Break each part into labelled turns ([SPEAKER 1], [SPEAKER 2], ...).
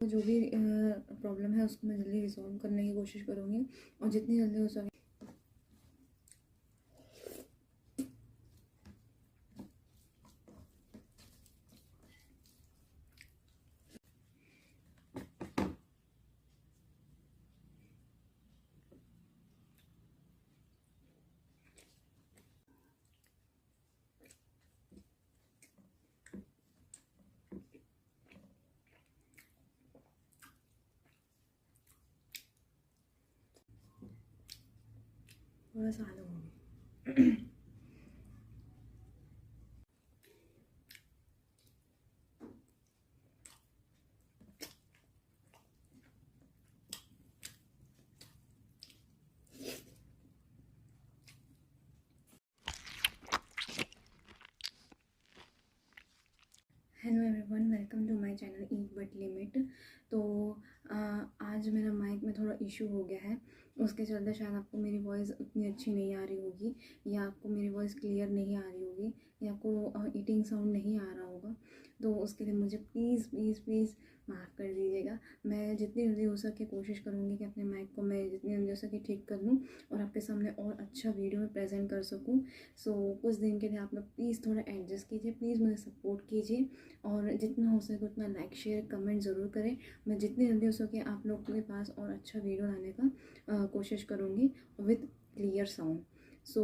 [SPEAKER 1] जो भी प्रॉब्लम है उसको मैं जल्दी रिजॉल्व करने की कोशिश करूँगी और जितनी जल्दी हो सके थोड़ा सा आलू होगी। Hello everyone, welcome to my channel eat but limit. तो आज मेरा माइक में थोड़ा इशू हो गया है, उसके चलते शायद आपको मेरी वॉइस उतनी अच्छी नहीं आ रही होगी, या आपको मेरी वॉइस क्लियर नहीं आ रही होगी, या आपको ईटिंग साउंड नहीं आ रहा होगा। तो उसके लिए मुझे प्लीज़ प्लीज़ प्लीज़ माफ़ कर दीजिएगा। मैं जितनी जल्दी हो सके कोशिश करूँगी कि अपने माइक को मैं जितनी जल्दी हो सके ठीक कर लूँ और आपके सामने और अच्छा वीडियो में प्रेजेंट कर सकूँ। सो कुछ दिन के लिए आप लोग प्लीज़ थोड़ा एडजस्ट कीजिए, प्लीज़ मुझे सपोर्ट कीजिए और जितना हो सके उतना लाइक शेयर कमेंट ज़रूर करें। मैं जितनी जल्दी हो सके आप लोग के पास और अच्छा वीडियो लाने का कोशिश करूँगी विद क्लियर साउंड। सो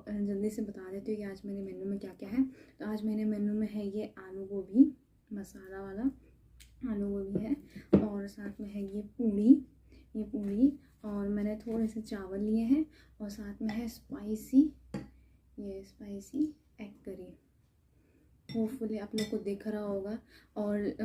[SPEAKER 1] जल्दी से बता देती हूँ कि आज मेरे मेन्यू में क्या क्या है। तो आज मेरे मेन्यू में है ये आलू गोभी मसाला वाला आलू गोभी है, और साथ में है ये पूड़ी और मैंने थोड़े से चावल लिए हैं, और साथ में है स्पाइसी एग करी। होपफुली आप लोग को दिख रहा होगा, और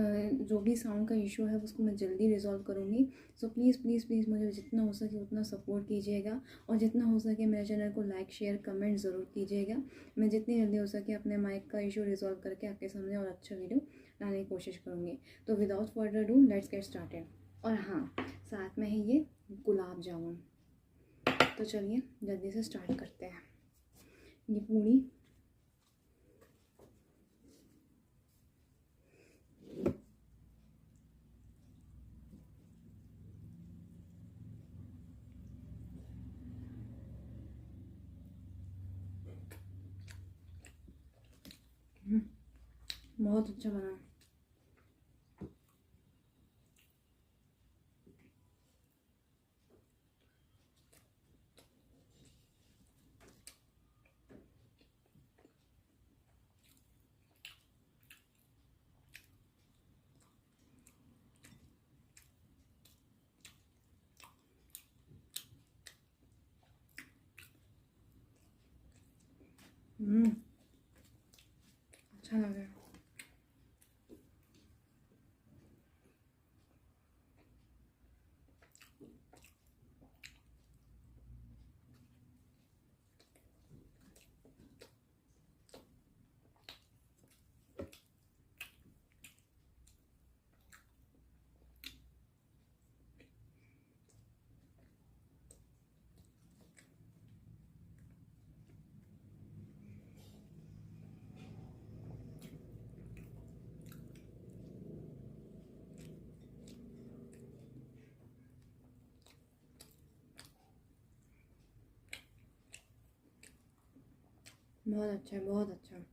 [SPEAKER 1] जो भी साउंड का इशू है उसको मैं जल्दी रिजॉल्व करूँगी। सो प्लीज़ प्लीज़ प्लीज़ मुझे जितना हो सके उतना सपोर्ट कीजिएगा, और जितना हो सके मेरे चैनल को लाइक शेयर कमेंट ज़रूर कीजिएगा। मैं जितनी जल्दी हो सके अपने माइक का इशू रिजॉल्व करके आपके सामने और अच्छा वीडियो लाने की कोशिश करूँगी। तो without further do let's get started. और हाँ, साथ में है ये गुलाब जामुन। तो चलिए जल्दी से स्टार्ट करते हैं। ये पूड़ी, बहुत अच्छा बना। अच्छा लग रहा है। बहुत अच्छा है, बहुत अच्छा।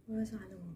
[SPEAKER 1] थोड़ा सा आलू हो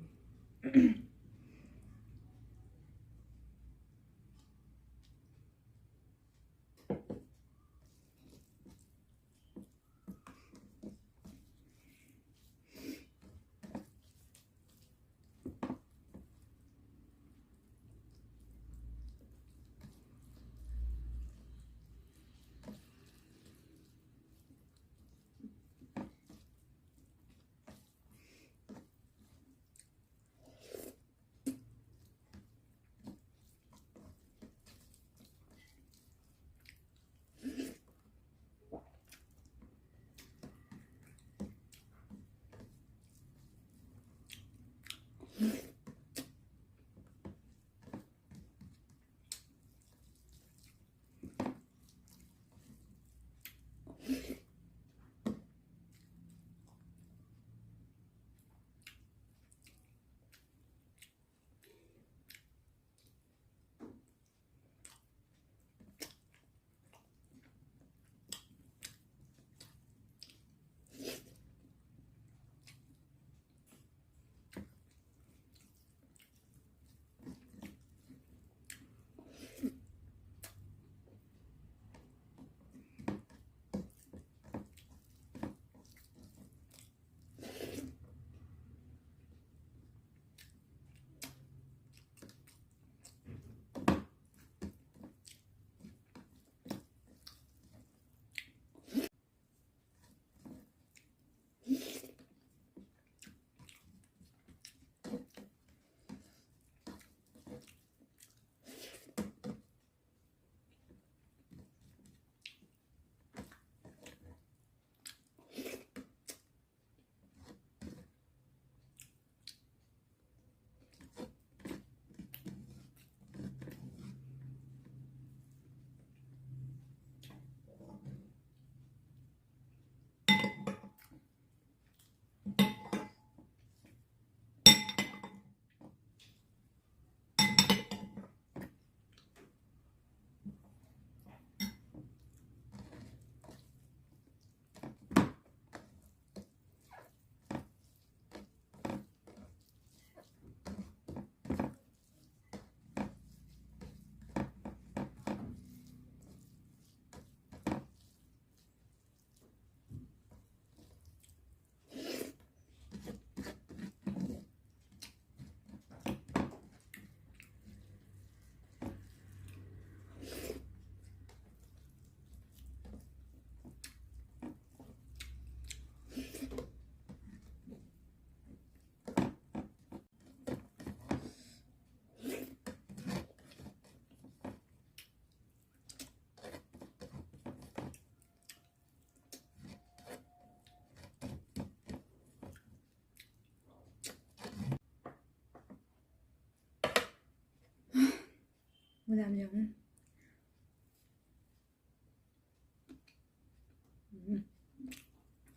[SPEAKER 1] गुलाब जामुन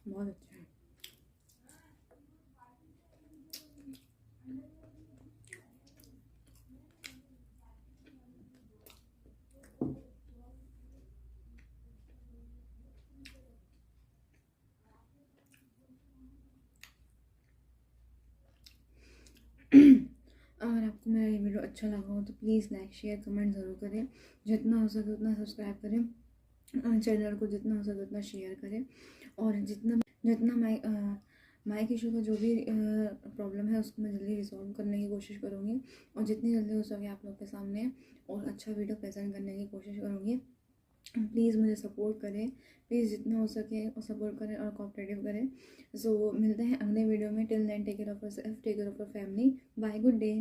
[SPEAKER 1] बहुत अच्छा है। अच्छा लगा हो तो प्लीज़ लाइक शेयर कमेंट ज़रूर करें। जितना हो सके उतना सब्सक्राइब करें, चैनल को जितना हो सके उतना शेयर करें। और जितना जितना माइक इशू का जो भी प्रॉब्लम है उसको मैं जल्दी रिजॉल्व करने की कोशिश करूँगी, और जितनी जल्दी हो सके आप लोग के सामने और अच्छा वीडियो प्रेजेंट करने की कोशिश करूँगी। प्लीज़ मुझे सपोर्ट करें, प्लीज़ जितना हो सके और सपोर्ट करें और कोऑपरेटिव करें। सो मिलते हैं अगले वीडियो में। Till then take care of yourself, take care of your family. Bye, good day.